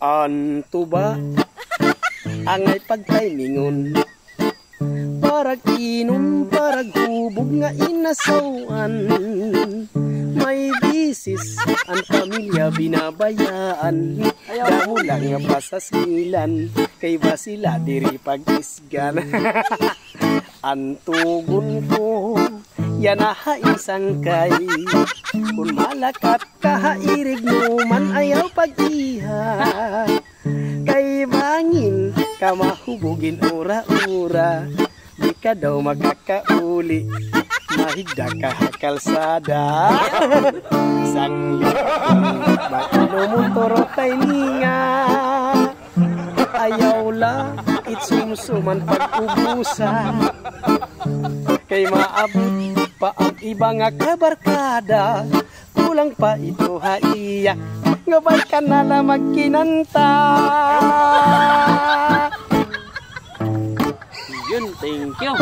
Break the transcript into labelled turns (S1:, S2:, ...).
S1: Anto ba angay pagtaymingon, parag inom, parag hubog nga inasawan. May bisis ang pamilya binabayaan, damo lang nga pasasmilan, kay ba sila diri pag-isgan. Antugon ko yan isang kay, kung malakat kahairig mo man ayaw pag-iha, kay bangin ka mahubugin ura-ura, di ka daw magkakauli, mahigda ka kalsada. Sanglit bakino mo toro tay ninga, ayaw la itsumsuman pag-ubusa, kay maabot pa ang iba nga kabarkada, kulang pa ito haiya, ngabay ka na lang magkinanta. Yun, thank you.